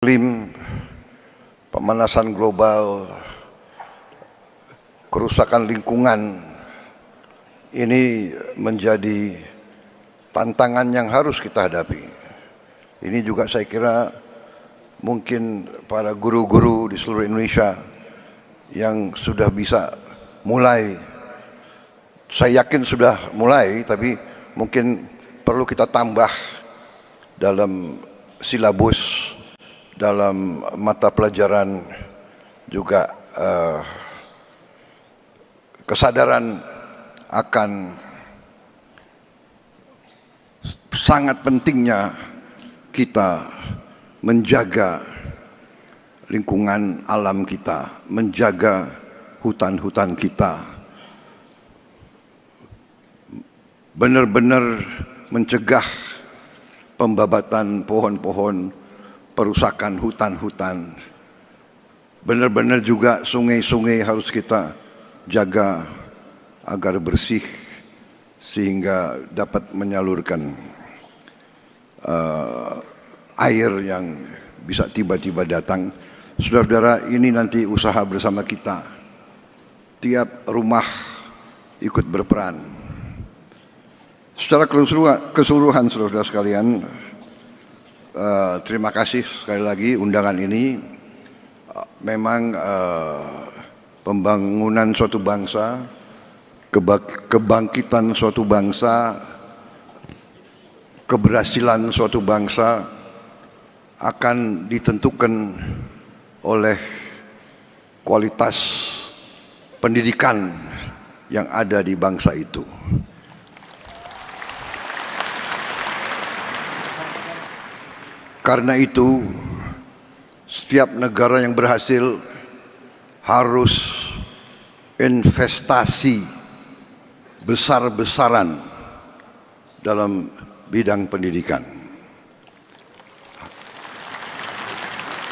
Iklim, pemanasan global, kerusakan lingkungan, ini menjadi tantangan yang harus kita hadapi. Ini juga saya kira mungkin para guru-guru di seluruh Indonesia yang sudah bisa mulai, saya yakin sudah mulai, tapi mungkin perlu kita tambah dalam silabus, dalam mata pelajaran juga kesadaran akan sangat pentingnya kita menjaga lingkungan alam kita, menjaga hutan-hutan kita, benar-benar mencegah pembabatan pohon-pohon, perusakan hutan-hutan. Benar-benar juga sungai-sungai harus kita jaga agar bersih sehingga dapat menyalurkan air yang bisa tiba-tiba datang. Saudara-saudara, ini nanti usaha bersama kita. Tiap rumah ikut berperan. Secara keseluruhan saudara-saudara sekalian, terima kasih sekali lagi undangan ini. Memang pembangunan suatu bangsa, kebangkitan suatu bangsa, keberhasilan suatu bangsa akan ditentukan oleh kualitas pendidikan yang ada di bangsa itu. Karena itu, setiap negara yang berhasil harus investasi besar-besaran dalam bidang pendidikan.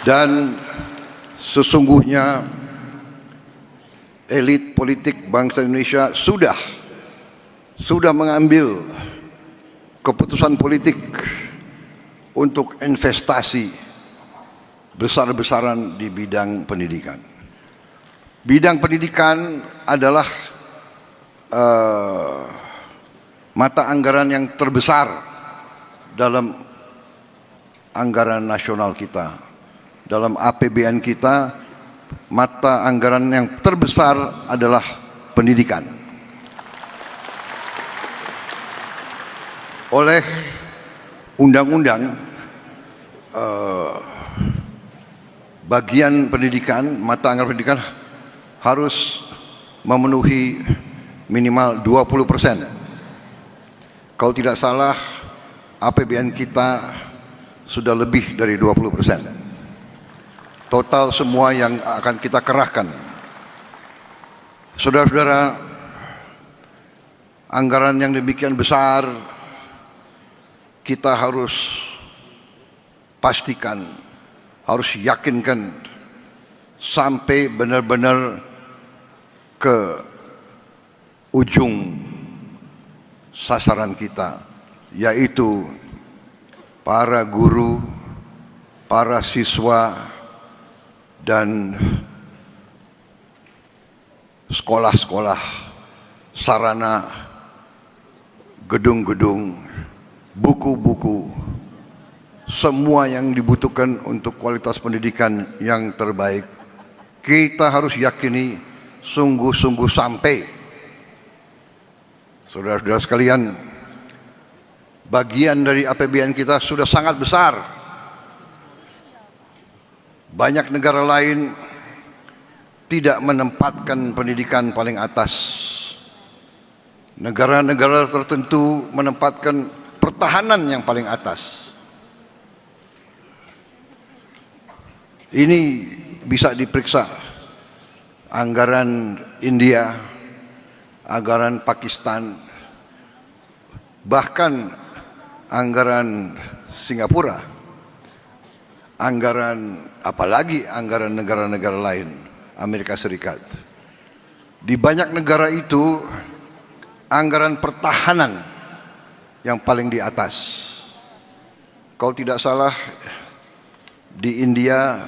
Dan sesungguhnya elit politik bangsa Indonesia sudah mengambil keputusan politik untuk investasi besar-besaran di bidang pendidikan. Bidang pendidikan adalah mata anggaran yang terbesar dalam anggaran nasional kita. Dalam APBN kita, mata anggaran yang terbesar adalah pendidikan. Oleh undang-undang, bagian pendidikan, mata anggaran pendidikan harus memenuhi minimal 20%. Kalau tidak salah, APBN kita sudah lebih dari 20%. Total semua yang akan kita kerahkan. Saudara-saudara, anggaran yang demikian besar, kita harus pastikan, harus yakinkan sampai benar-benar ke ujung sasaran kita, yaitu para guru, para siswa, dan sekolah-sekolah, sarana, gedung-gedung, buku-buku, semua yang dibutuhkan untuk kualitas pendidikan yang terbaik. Kita harus yakini sungguh-sungguh sampai. Saudara-saudara sekalian, bagian dari APBN kita sudah sangat besar. Banyak negara lain tidak menempatkan pendidikan paling atas. Negara-negara tertentu menempatkan pertahanan yang paling atas. Ini bisa diperiksa anggaran India, anggaran Pakistan, bahkan anggaran Singapura, apalagi anggaran negara-negara lain, Amerika Serikat. Di banyak negara itu anggaran pertahanan yang paling di atas. Kalau tidak salah, di India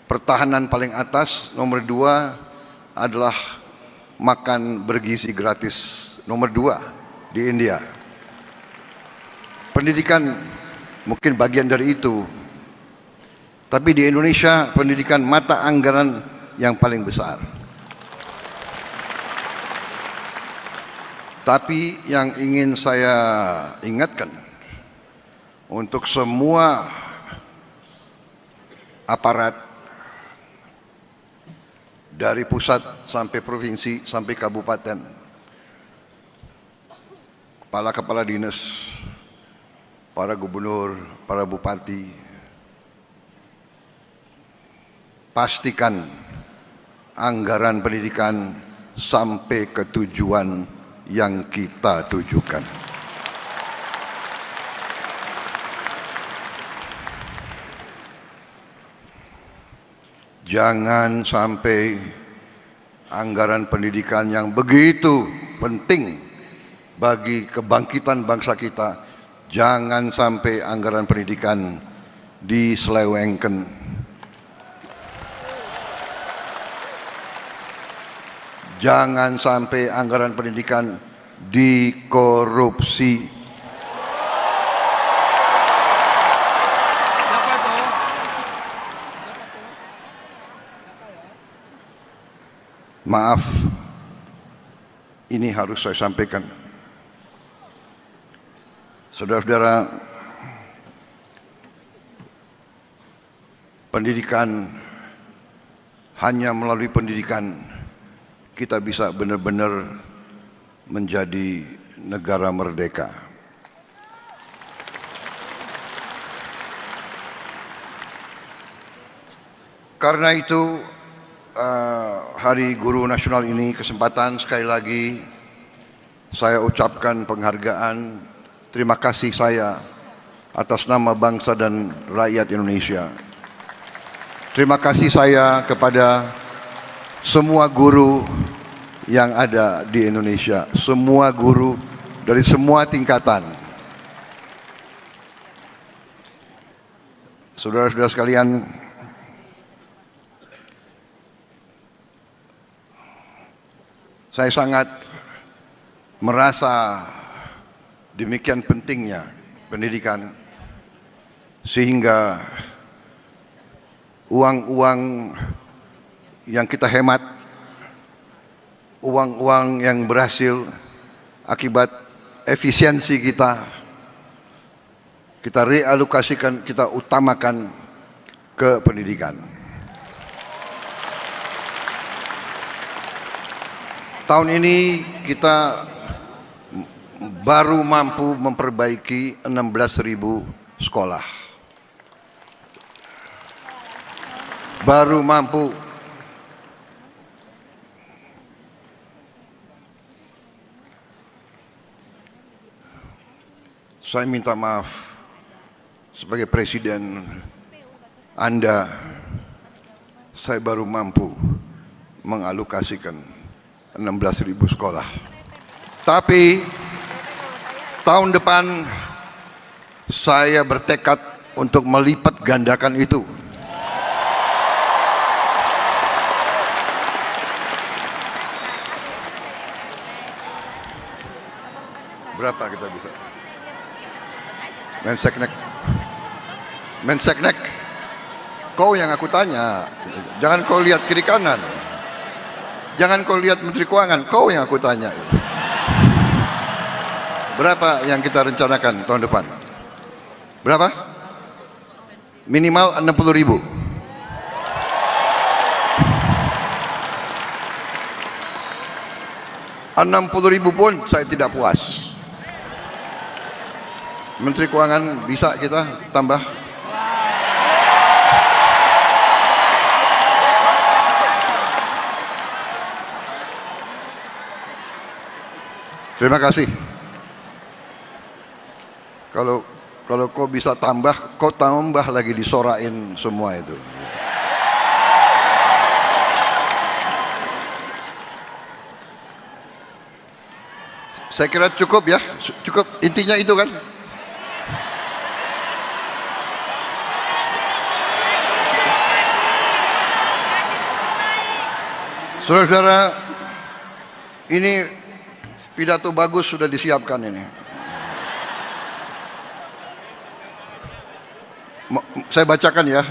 pertahanan paling atas, nomor 2 adalah makan bergizi gratis, nomor 2 di India. Pendidikan mungkin bagian dari itu, tapi di Indonesia pendidikan mata anggaran yang paling besar. Tapi yang ingin saya ingatkan untuk semua aparat dari pusat sampai provinsi sampai kabupaten, kepala dinas, para gubernur, para bupati, pastikan anggaran pendidikan sampai ke tujuan yang kita tujukan. Jangan sampai anggaran pendidikan yang begitu penting bagi kebangkitan bangsa kita, jangan sampai anggaran pendidikan diselewengkan. Jangan sampai anggaran pendidikan dikorupsi. Maaf, ini harus saya sampaikan. Saudara-saudara, pendidikan, hanya melalui pendidikan kita bisa benar-benar menjadi negara merdeka. Karena itu, Hari Guru Nasional ini kesempatan sekali lagi saya ucapkan penghargaan, terima kasih saya atas nama bangsa dan rakyat Indonesia. Terima kasih saya kepada semua guru yang ada di Indonesia, semua guru dari semua tingkatan. Saudara-saudara sekalian, saya sangat merasa demikian pentingnya pendidikan, sehingga uang-uang yang kita hemat, uang-uang yang berhasil akibat efisiensi kita realokasikan, kita utamakan ke pendidikan. Tahun ini kita baru mampu memperbaiki 16.000 sekolah. Baru mampu. Saya minta maaf sebagai presiden Anda, saya baru mampu mengalokasikan 16.000 sekolah. Tapi tahun depan saya bertekad untuk melipat gandakan itu. Berapa kita bisa? Menseknek, kau yang aku tanya, jangan kau lihat kiri kanan. Jangan kau lihat Menteri Keuangan, kau yang aku tanya. Berapa yang kita rencanakan tahun depan? Berapa? Minimal 60.000. 60.000 pun saya tidak puas. Menteri Keuangan bisa kita tambah? Terima kasih. Kalau kau bisa tambah, kau tambah lagi disorain semua itu. Saya kira cukup ya, cukup, intinya itu kan. Saudara-saudara, ini pidato bagus sudah disiapkan ini. Saya bacakan ya.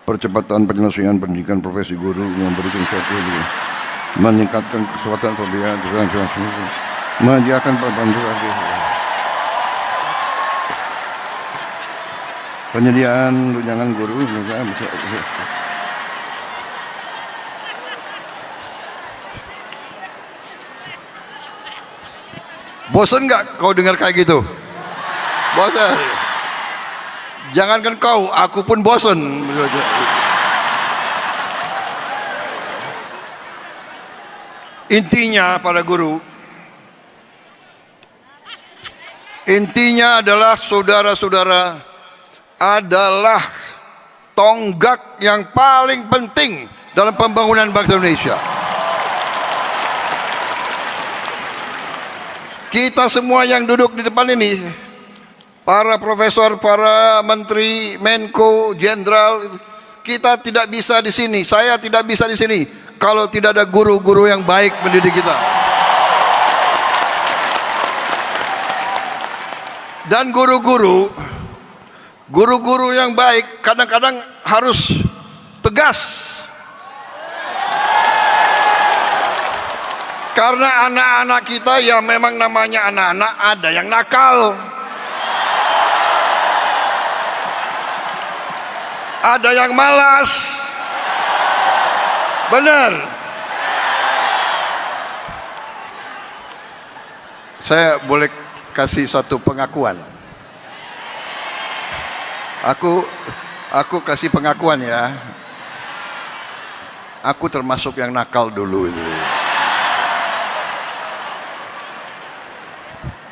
Percepatan penyelesaian pendidikan profesi guru yang memberikan suatu meningkatkan kesempatan pembelajaran menyediakan bantuan penyediaan tunjangan guru bosan nggak kau dengar kayak gitu? Bosan? Jangankan kau, aku pun bosan. Intinya para guru, intinya adalah saudara-saudara adalah tonggak yang paling penting dalam pembangunan bangsa Indonesia. Kita semua yang duduk di depan ini, para profesor, para menteri, menko, jenderal, kita tidak bisa di sini. Saya tidak bisa di sini kalau tidak ada guru-guru yang baik mendidik kita. Dan guru-guru yang baik kadang-kadang harus tegas. Karena anak-anak kita ya memang namanya anak-anak, ada yang nakal. Ada yang malas. Benar. Saya boleh kasih satu pengakuan. Aku kasih pengakuan ya. Aku termasuk yang nakal dulu itu.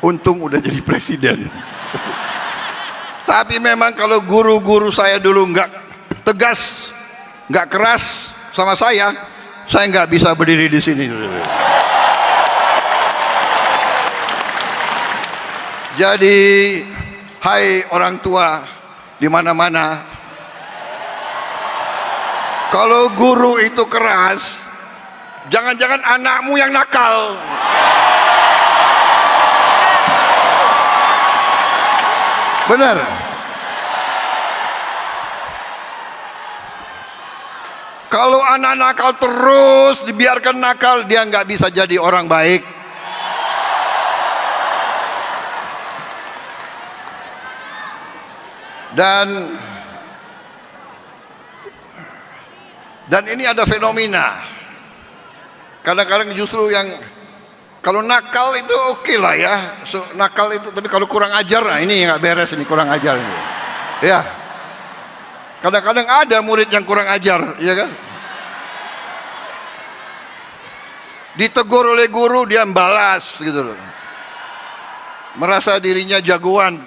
Untung udah jadi presiden. Tapi memang kalau guru-guru saya dulu nggak tegas, nggak keras sama saya nggak bisa berdiri di sini. Jadi, hai orang tua di mana-mana, kalau guru itu keras, jangan-jangan anakmu yang nakal. Benar. Kalau anak nakal terus dibiarkan nakal, dia nggak bisa jadi orang baik. Dan ini ada fenomena. Kadang-kadang justru yang kalau nakal itu oke lah ya, nakal itu, tapi kalau kurang ajar, nah ini nggak beres, ini kurang ajar ini. Ya, kadang-kadang ada murid yang kurang ajar, ya kan? Ditegur oleh guru dia membalas gitu loh, merasa dirinya jagoan.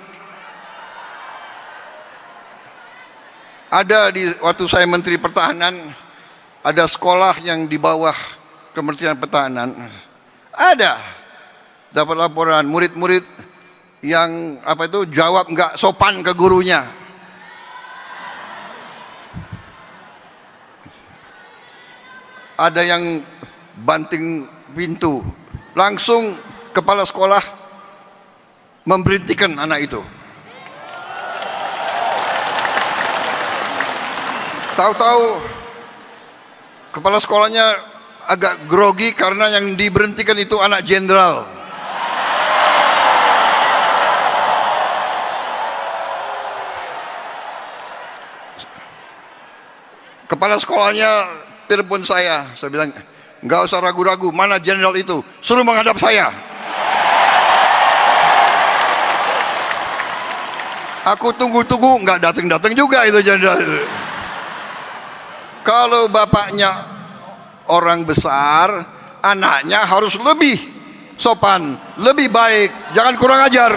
Ada di waktu saya Menteri Pertahanan, ada sekolah yang di bawah Kementerian Pertahanan. Ada dapat laporan murid-murid yang jawab nggak sopan ke gurunya. Ada yang banting pintu, langsung kepala sekolah memberhentikan anak itu. Tahu-tahu kepala sekolahnya agak grogi karena yang diberhentikan itu anak jenderal. Kepala sekolahnya telepon saya bilang, nggak usah ragu-ragu, mana jenderal itu, suruh menghadap saya. Aku tunggu-tunggu, nggak datang-datang juga itu jenderal itu. Kalau bapaknya orang besar, anaknya harus lebih sopan, lebih baik, jangan kurang ajar.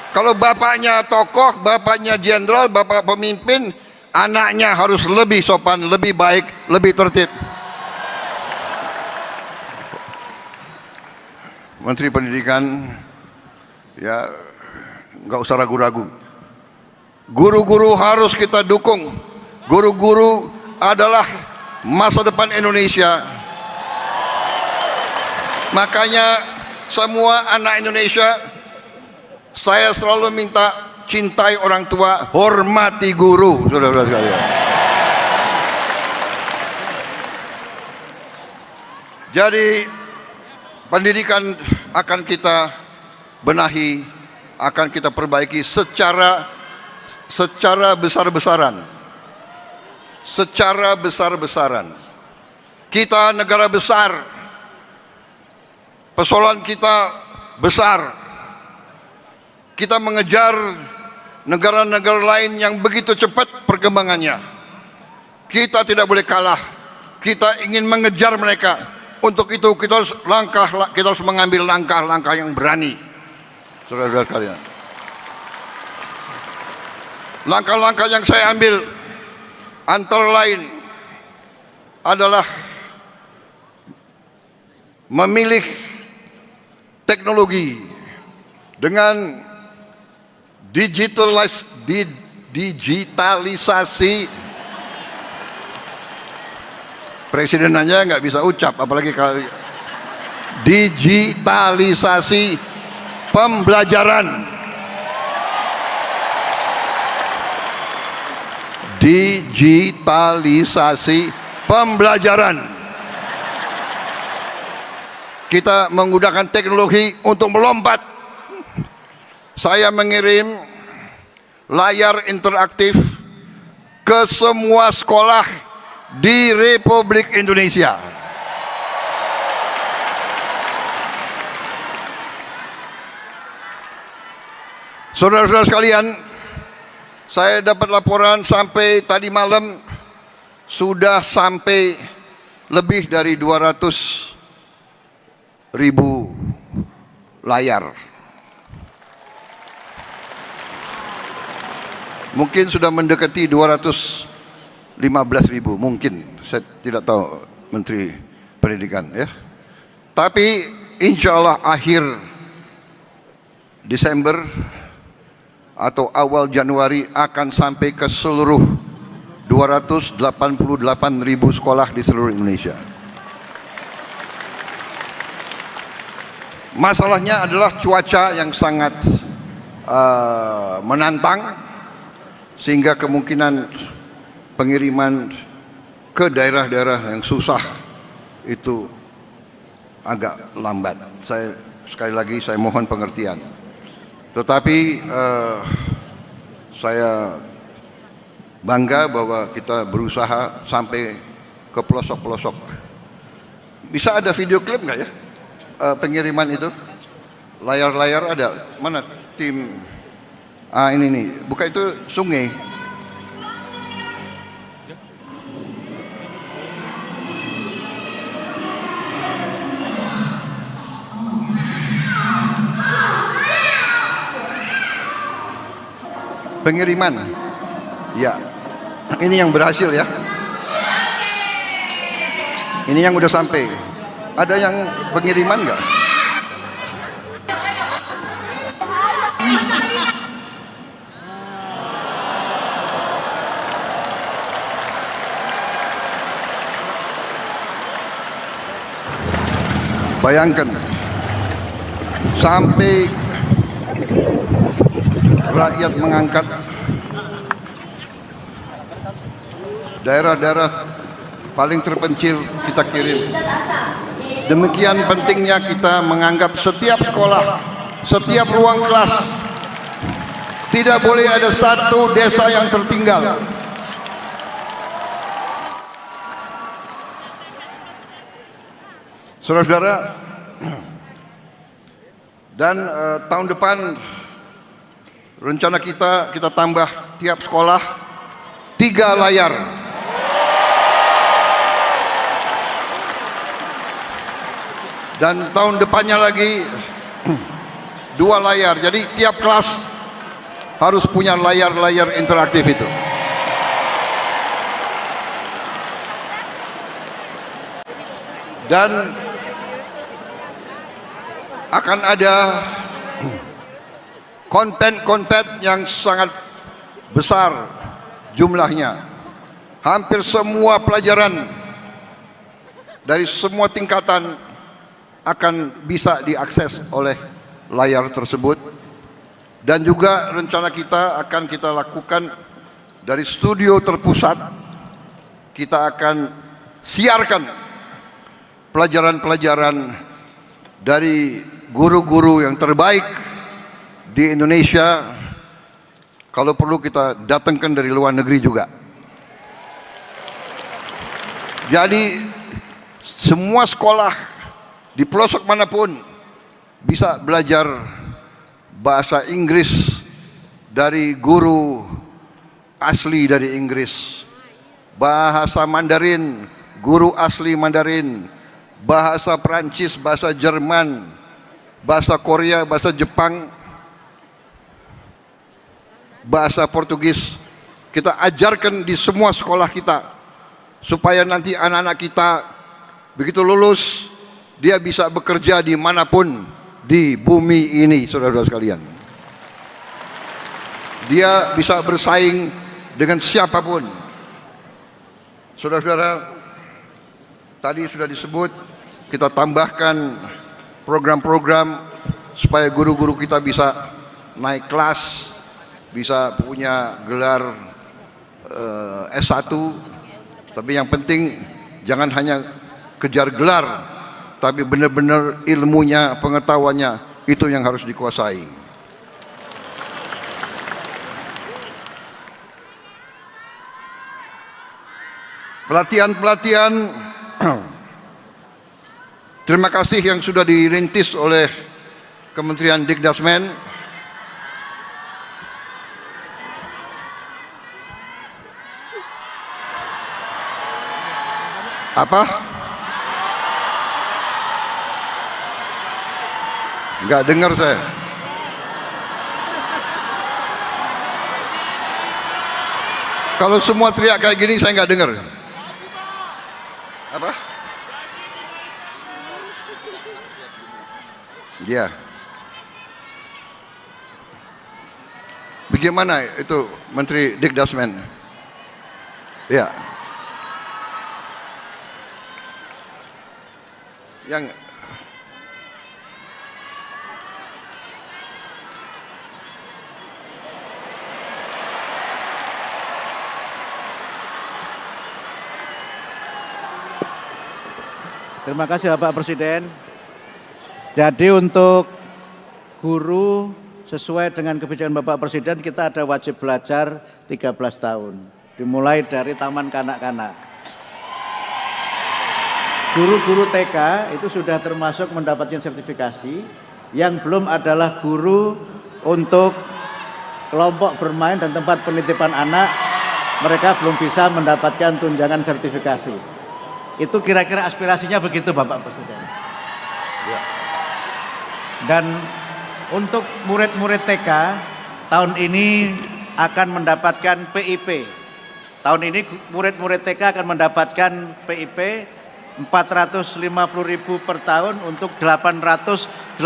Kalau bapaknya tokoh, bapaknya jenderal, bapak pemimpin, anaknya harus lebih sopan, lebih baik, lebih tertib. Menteri Pendidikan, ya nggak usah ragu-ragu. Guru-guru harus kita dukung. Guru-guru adalah masa depan Indonesia. Makanya semua anak Indonesia, saya selalu minta cintai orang tua, hormati guru, saudara-saudara sekalian. Jadi pendidikan akan kita benahi, akan kita perbaiki secara besar-besaran. Secara besar-besaran. Kita negara besar. Persoalan kita besar. Kita mengejar negara-negara lain yang begitu cepat perkembangannya. Kita tidak boleh kalah. Kita ingin mengejar mereka. Untuk itu kita harus mengambil langkah-langkah yang berani. Saudara-saudara sekalian. Langkah-langkah yang saya ambil antara lain adalah memilih teknologi dengan digitalisasi. Presiden aja nggak bisa ucap, apalagi kalau digitalisasi pembelajaran. Digitalisasi pembelajaran. Kita menggunakan teknologi untuk melompat. Saya mengirim layar interaktif ke semua sekolah di Republik Indonesia. Saudara-saudara sekalian, saya dapat laporan sampai tadi malam sudah sampai lebih dari 200.000 layar. Mungkin sudah mendekati 215.000, mungkin. Saya tidak tahu Menteri Pendidikan ya. Tapi insya Allah akhir Desember atau awal Januari akan sampai ke seluruh 288.000 sekolah di seluruh Indonesia. Masalahnya adalah cuaca yang sangat menantang, sehingga kemungkinan pengiriman ke daerah-daerah yang susah itu agak lambat. Sekali lagi saya mohon pengertian. Tetapi saya bangga bahwa kita berusaha sampai ke pelosok-pelosok. Bisa ada video klip nggak ya pengiriman itu? Layar-layar ada? Mana tim? Ini nih, bukan itu sungai. Pengiriman, ya, ini yang berhasil ya. Ini yang udah sampai. Ada yang pengiriman nggak? Bayangkan, sampai rakyat mengangkat daerah-daerah paling terpencil kita kirim. Demikian pentingnya kita menganggap setiap sekolah, setiap ruang kelas tidak boleh ada satu desa yang tertinggal. Saudara-saudara, dan tahun depan rencana kita tambah tiap sekolah 3 layar. Dan tahun depannya lagi 2 layar. Jadi tiap kelas harus punya layar-layar interaktif itu. Dan akan ada konten-konten yang sangat besar jumlahnya. Hampir semua pelajaran dari semua tingkatan akan bisa diakses oleh layar tersebut. Dan juga rencana kita akan kita lakukan dari studio terpusat, kita akan siarkan pelajaran-pelajaran dari guru-guru yang terbaik di Indonesia. Kalau perlu kita datangkan dari luar negeri juga. Jadi semua sekolah di pelosok manapun bisa belajar bahasa Inggris dari guru asli dari Inggris, bahasa Mandarin, guru asli Mandarin, bahasa Perancis, bahasa Jerman, bahasa Korea, bahasa Jepang, bahasa Portugis. Kita ajarkan di semua sekolah kita, supaya nanti anak-anak kita begitu lulus, dia bisa bekerja dimanapun di bumi ini, saudara-saudara sekalian. Dia bisa bersaing dengan siapapun. Saudara-saudara, tadi sudah disebut, kita tambahkan program-program supaya guru-guru kita bisa naik kelas, bisa punya gelar S1. Tapi yang penting jangan hanya kejar gelar, tapi benar-benar ilmunya, pengetahuannya itu yang harus dikuasai. Pelatihan-pelatihan, terima kasih yang sudah dirintis oleh Kementerian Dikdasmen. Apa? Enggak dengar saya. Kalau semua teriak kayak gini saya enggak dengar. Apa? Ya. Bagaimana itu Menteri Dikdasmen? Ya. Yang Terima kasih Bapak Presiden. Jadi untuk guru sesuai dengan kebijakan Bapak Presiden, kita ada wajib belajar 13 tahun. Dimulai dari taman kanak-kanak. Guru-guru TK itu sudah termasuk mendapatkan sertifikasi. Yang belum adalah guru untuk kelompok bermain dan tempat penitipan anak. Mereka belum bisa mendapatkan tunjangan sertifikasi. Itu kira-kira aspirasinya begitu Bapak Presiden. Ya. Dan untuk murid-murid TK tahun ini akan mendapatkan PIP. Tahun ini murid-murid TK akan mendapatkan PIP 450.000 per tahun untuk 888.000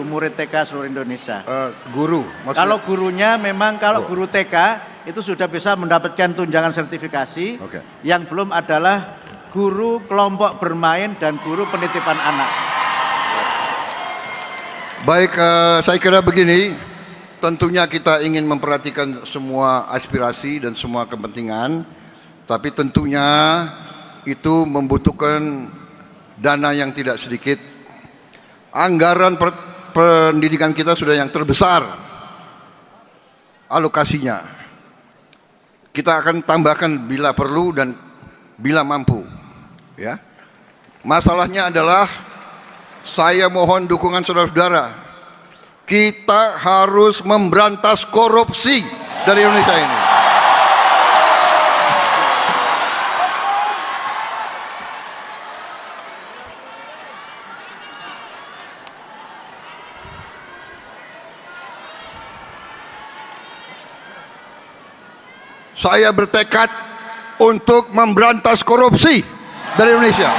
murid TK seluruh Indonesia. Guru maksudnya? Kalau gurunya memang guru TK itu sudah bisa mendapatkan tunjangan sertifikasi. Okay. Yang belum adalah guru kelompok bermain dan guru penitipan anak. Baik, saya kira begini, tentunya kita ingin memperhatikan semua aspirasi dan semua kepentingan, tapi tentunya itu membutuhkan dana yang tidak sedikit. Anggaran pendidikan kita sudah yang terbesar alokasinya. Kita akan tambahkan bila perlu dan bila mampu. Ya. Masalahnya adalah saya mohon dukungan saudara-saudara. Kita harus memberantas korupsi dari Indonesia ini. Saya bertekad untuk memberantas korupsi dari Indonesia.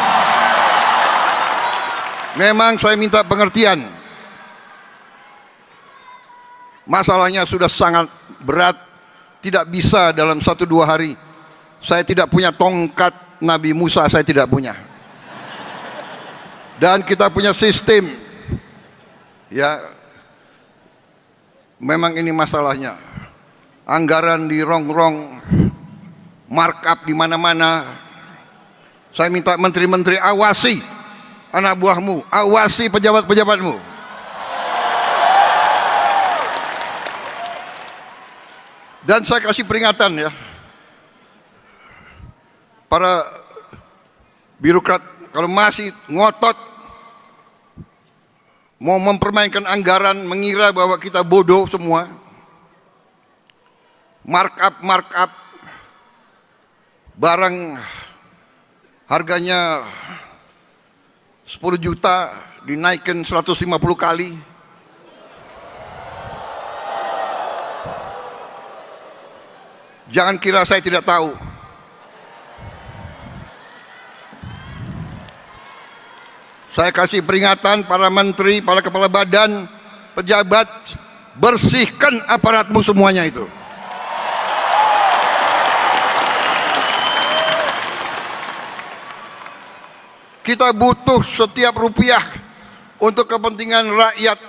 Memang saya minta pengertian. Masalahnya sudah sangat berat tidak bisa dalam 1-2 hari. Saya tidak punya tongkat Nabi Musa, saya tidak punya. Dan kita punya sistem. Ya, memang ini masalahnya. Anggaran dirongrong, markup di mana-mana. Saya minta menteri-menteri awasi anak buahmu, awasi pejabat-pejabatmu. Dan saya kasih peringatan ya, para birokrat kalau masih ngotot mau mempermainkan anggaran, mengira bahwa kita bodoh semua, markup barang harganya 10 juta dinaikkan 150 kali. Jangan kira saya tidak tahu. Saya kasih peringatan para menteri, para kepala badan, pejabat, bersihkan aparatmu semuanya itu. Kita butuh setiap rupiah untuk kepentingan rakyat,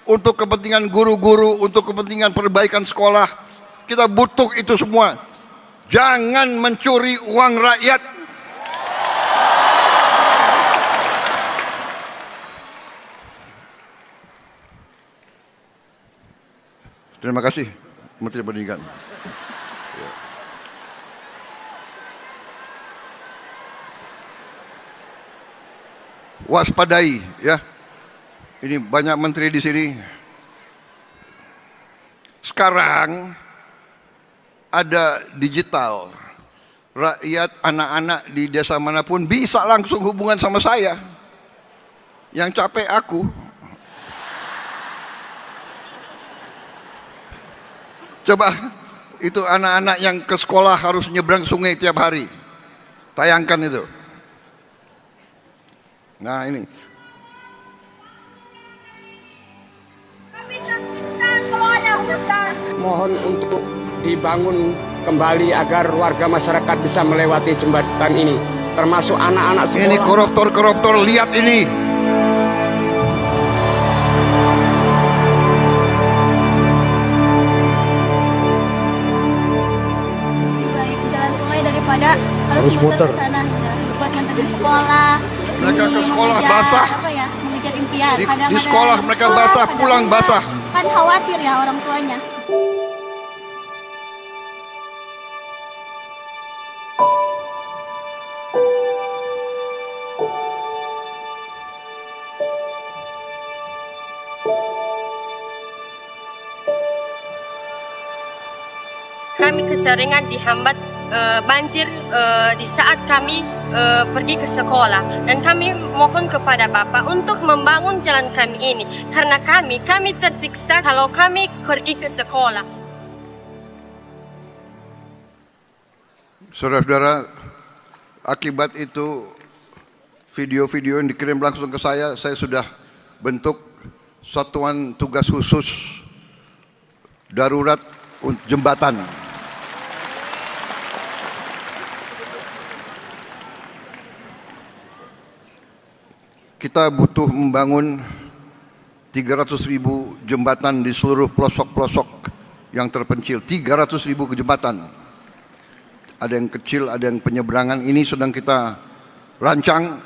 untuk kepentingan guru-guru, untuk kepentingan perbaikan sekolah. Kita butuh itu semua. Jangan mencuri uang rakyat. Terima kasih, Menteri Pendidikan. Waspadai, ya. Ini banyak menteri di sini. Sekarang ada digital. Rakyat, anak-anak di desa manapun bisa langsung hubungan sama saya. Yang capek aku. Coba itu anak-anak yang ke sekolah harus nyebrang sungai tiap hari. Tayangkan itu. Nah ini. Kami tersiksa kalau ada hutan. Mohon untuk dibangun kembali agar warga masyarakat bisa melewati jembatan ini, termasuk anak-anak sekolah. Ini koruptor-koruptor, lihat ini. Jalan sungai daripada harus muter ke sana buat nganterin sekolah. Mereka ke sekolah mengejar, basah. apa ya, mengejar impian. Di Kadang-kadang sekolah mereka basah, pulang kadang-kadang basah. Kan khawatir ya orang tuanya. Kami keseringan dihambat banjir di saat kami pergi ke sekolah, dan kami mohon kepada Bapak untuk membangun jalan kami ini karena kami tersiksa kalau kami pergi ke sekolah. Saudara-saudara, akibat itu video-video yang dikirim langsung ke saya sudah bentuk satuan tugas khusus darurat jembatan. Kita butuh membangun 300.000 jembatan di seluruh pelosok-pelosok yang terpencil. 300.000 jembatan. Ada yang kecil, ada yang penyeberangan. Ini sedang kita rancang.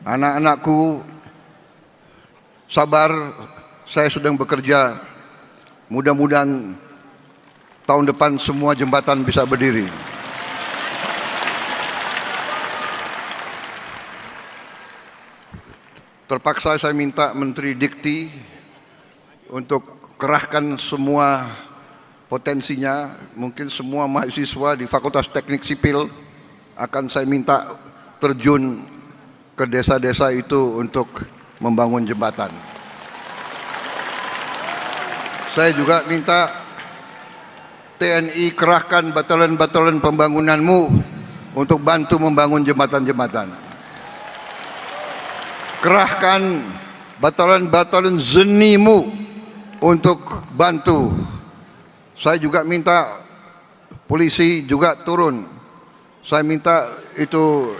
Anak-anakku sabar, saya sedang bekerja. Mudah-mudahan tahun depan semua jembatan bisa berdiri. Terpaksa saya minta Menteri Dikti untuk kerahkan semua potensinya. Mungkin semua mahasiswa di Fakultas Teknik Sipil akan saya minta terjun ke desa-desa itu untuk membangun jembatan. Saya juga minta TNI kerahkan batalan-batalan pembangunanmu untuk bantu membangun jembatan-jembatan. Kerahkan batalan-batalan zenimu untuk bantu. Saya juga minta polisi juga turun. Saya minta itu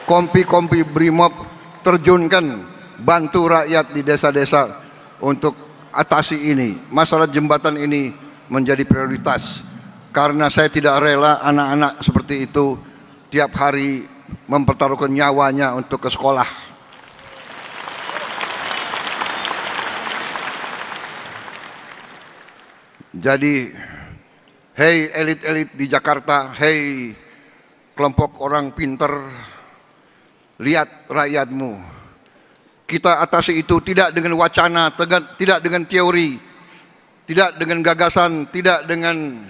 kompi-kompi Brimob terjunkan, bantu rakyat di desa-desa untuk atasi ini. Masalah jembatan ini menjadi prioritas, karena saya tidak rela anak-anak seperti itu tiap hari mempertaruhkan nyawanya untuk ke sekolah. Jadi, hei elit-elit di Jakarta, hei kelompok orang pinter, lihat rakyatmu. Kita atasi itu tidak dengan wacana, tidak dengan teori, tidak dengan gagasan, tidak dengan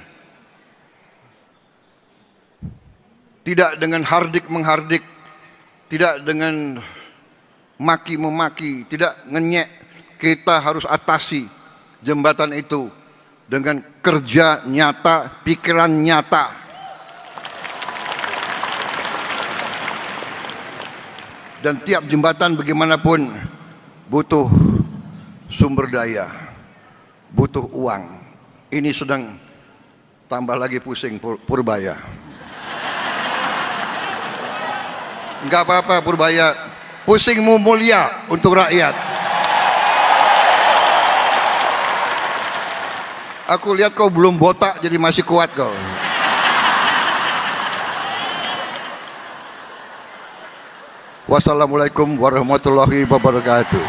hardik menghardik, tidak dengan maki memaki, tidak ngenyek. Kita harus atasi jembatan itu dengan kerja nyata, pikiran nyata. Dan tiap jembatan bagaimanapun butuh sumber daya, butuh uang. Ini sedang tambah lagi pusing Purbaya. Enggak apa-apa Purbaya, pusingmu mulia untuk rakyat. Aku lihat kau belum botak jadi masih kuat kau. Wassalamualaikum warahmatullahi wabarakatuh.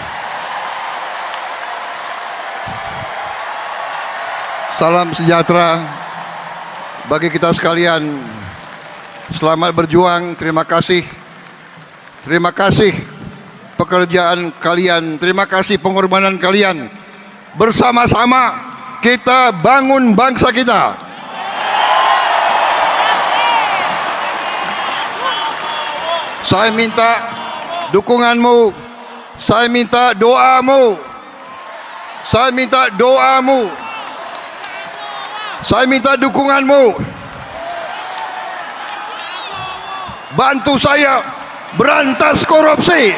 Salam sejahtera bagi kita sekalian. Selamat berjuang, terima kasih. Terima kasih pekerjaan kalian, terima kasih pengorbanan kalian. Bersama-sama kita bangun bangsa kita. Saya minta dukunganmu, saya minta doamu, saya minta doamu, saya minta dukunganmu. Bantu saya berantas korupsi.